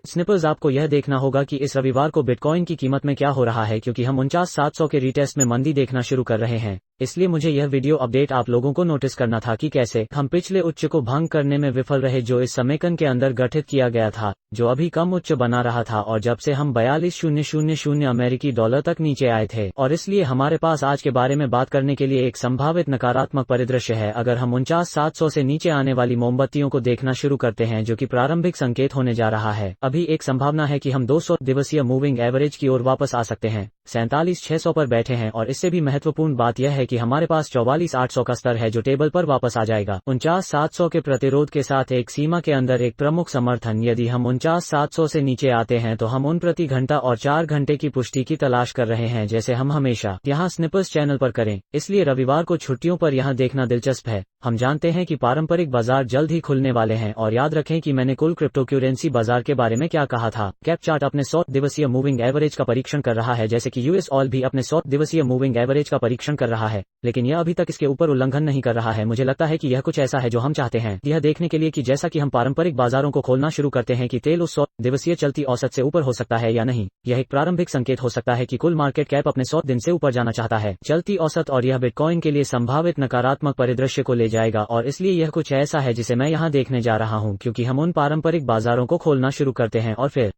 Snipers, आपको यह देखना होगा कि इस रविवार को बिटकॉइन की कीमत में क्या हो रहा है, क्योंकि हम 49,700 के रीटेस्ट में मंदी देखना शुरू कर रहे हैं। इसलिए मुझे यह वीडियो अपडेट आप लोगों को नोटिस करना था कि कैसे हम पिछले उच्च को भंग करने में विफल रहे, जो इस समेकन के अंदर गठित किया गया था, जो अभी कम उच्च बना रहा था, और जब से हम 42,000 अमेरिकी डॉलर तक नीचे आए थे। और इसलिए हमारे पास आज के बारे में बात करने के लिए एक संभावित नकारात्मक परिदृश्य है। अगर हम 49,700 से नीचे आने वाली मोमबत्तियों को देखना शुरू करते हैं, जो कि प्रारंभिक संकेत होने जा रहा है, अभी एक संभावना है कि हम 200 दिवसीय मूविंग एवरेज की ओर वापस आ सकते हैं। 47,600 पर बैठे हैं, और इससे भी महत्वपूर्ण बात यह है कि हमारे पास 44,800 का स्तर है, जो टेबल पर वापस आ जाएगा। 49,700 के प्रतिरोध के साथ एक सीमा के अंदर एक प्रमुख समर्थन। यदि हम 49,700 से नीचे आते हैं तो हम उन प्रति घंटा और 4 घंटे की पुष्टि की तलाश कर रहे हैं, जैसे हम हमेशा यहाँ स्निपर्स चैनल पर करें। इसलिए रविवार को छुट्टियों पर यहाँ देखना दिलचस्प है। हम जानते हैं कि पारंपरिक बाजार जल्द ही खुलने वाले हैं, और याद रखें कि मैंने कुल क्रिप्टोकरेंसी बाजार के बारे में क्या कहा था। कैप चार्ट अपने 100 दिवसीय मूविंग एवरेज का परीक्षण कर रहा है, जैसे कि यूएस ऑल भी अपने 100 दिवसीय मूविंग एवरेज का परीक्षण कर रहा है, लेकिन यह अभी तक इसके ऊपर उल्लंघन नहीं कर रहा है। मुझे लगता है कि यह कुछ ऐसा है जो हम चाहते हैं, यह देखने के लिए कि जैसा कि हम पारंपरिक बाजारों को खोलना शुरू करते हैं कि तेल उस 100 दिवसीय चलती औसत से ऊपर हो सकता है या नहीं। यह एक प्रारंभिक संकेत हो सकता है कि कुल मार्केट कैप अपने 100 दिन से ऊपर जाना चाहता है चलती औसत, और यह बिटकॉइन के लिए संभावित नकारात्मक परिदृश्य को ले जाएगा। और इसलिए यह कुछ ऐसा है जिसे मैं यहाँ देखने जा रहा हूँ, क्योंकि हम उन पारंपरिक बाजारों को खोलना शुरू करते हैं। और फिर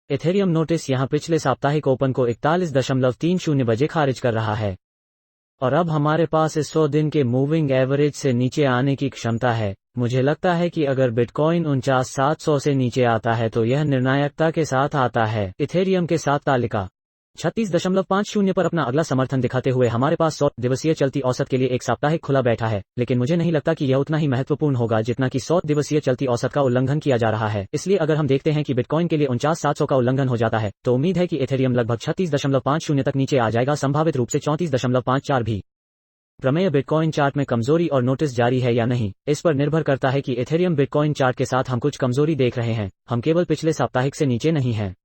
इथेरियम नोटिस यहाँ पिछले साप्ताहिक ओपन को 41.30 बजे खारिज कर रहा है, और अब हमारे पास इस 100 दिन के मूविंग एवरेज से नीचे आने की क्षमता है। मुझे लगता है कि अगर बिटकॉइन 49,700 से नीचे आता है तो यह निर्णायकता के साथ आता है। इथेरियम के साथ तालिका 36.50 पर अपना अगला समर्थन दिखाते हुए हमारे पास 100 दिवसीय चलती औसत के लिए एक साप्ताहिक खुला बैठा है, लेकिन मुझे नहीं लगता कि यह उतना ही महत्वपूर्ण होगा जितना कि 100 दिवसीय चलती औसत का उल्लंघन किया जा रहा है। इसलिए अगर हम देखते हैं कि बिटकॉइन के लिए 49,700 का उल्लंघन हो जाता है, तो उम्मीद है कि इथेरियम लगभग 36.50 तक नीचे आ जाएगा, संभावित रूप से 34.54 भी। प्रमेय बिटकॉइन चार्ट में कमजोरी और नोटिस जारी है या नहीं, इस पर निर्भर करता है कि इथेरियम बिटकॉइन चार्ट के साथ हम कुछ कमजोरी देख रहे हैं। हम केवल पिछले साप्ताहिक से नीचे नहीं हैं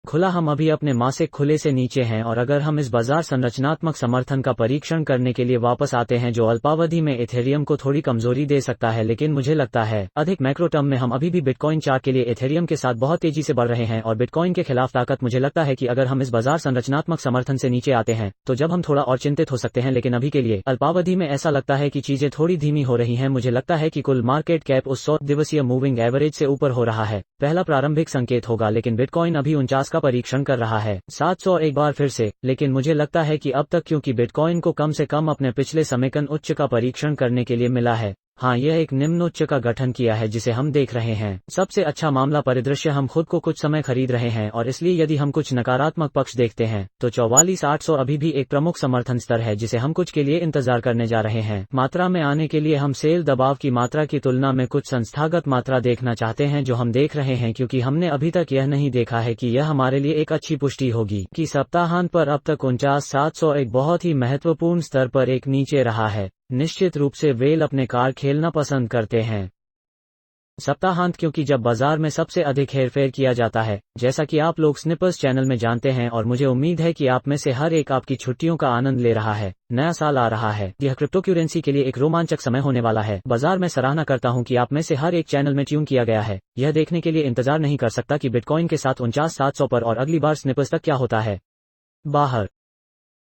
खुला, हम अभी अपने मासिक खुले से नीचे हैं। और अगर हम इस बाजार संरचनात्मक समर्थन का परीक्षण करने के लिए वापस आते हैं, जो अल्पावधि में इथेरियम को थोड़ी कमजोरी दे सकता है, लेकिन मुझे लगता है अधिक मैक्रो टर्म में हम अभी भी बिटकॉइन चार्ट के लिए इथेरियम के साथ बहुत तेजी से बढ़ रहे हैं। और बिटकॉइन के खिलाफ ताकत, मुझे लगता है कि अगर हम इस बाजार संरचनात्मक समर्थन से नीचे आते हैं तो जब हम थोड़ा और चिंतित हो सकते हैं, लेकिन अभी के लिए अल्पावधि में ऐसा लगता है कि चीजें थोड़ी धीमी हो रही हैं। मुझे लगता है कि कुल मार्केट कैप उस 100 दिवसीय मूविंग एवरेज से ऊपर हो रहा है, पहला प्रारंभिक संकेत होगा, लेकिन बिटकॉइन अभी 49 का परीक्षण कर रहा है, 700 एक बार फिर से। लेकिन मुझे लगता है कि अब तक, क्योंकि बिटकॉइन को कम से कम अपने पिछले समेकन उच्च का परीक्षण करने के लिए मिला है, हाँ, यह एक निम्न उच्च का गठन किया है जिसे हम देख रहे हैं। सबसे अच्छा मामला परिदृश्य, हम खुद को कुछ समय खरीद रहे हैं, और इसलिए यदि हम कुछ नकारात्मक पक्ष देखते हैं तो 44,800 अभी भी एक प्रमुख समर्थन स्तर है जिसे हम कुछ के लिए इंतजार करने जा रहे हैं। मात्रा में आने के लिए हम सेल दबाव की मात्रा की तुलना में कुछ संस्थागत मात्रा देखना चाहते हैं, जो हम देख रहे हैं, क्योंकि हमने अभी तक यह नहीं देखा है कि यह हमारे लिए एक अच्छी पुष्टि होगी कि सप्ताहांत पर अब तक 49,700 एक बहुत ही महत्वपूर्ण स्तर पर एक नीचे रहा है। निश्चित रूप से वेल अपने कार्ड खेलना पसंद करते हैं सप्ताहांत, क्योंकि जब बाजार में सबसे अधिक हेरफेर किया जाता है, जैसा कि आप लोग स्निपर्स चैनल में जानते हैं, और मुझे उम्मीद है कि आप में से हर एक आपकी छुट्टियों का आनंद ले रहा है। नया साल आ रहा है, यह क्रिप्टोकरेंसी के लिए एक रोमांचक समय होने वाला है। बाजार में सराहना करता हूं कि आप में से हर एक चैनल में ट्यून किया गया है, यह देखने के लिए इंतजार नहीं कर सकता कि बिटकॉइन के साथ 49,700 पर और अगली बार स्निपर्स तक क्या होता है। बाहर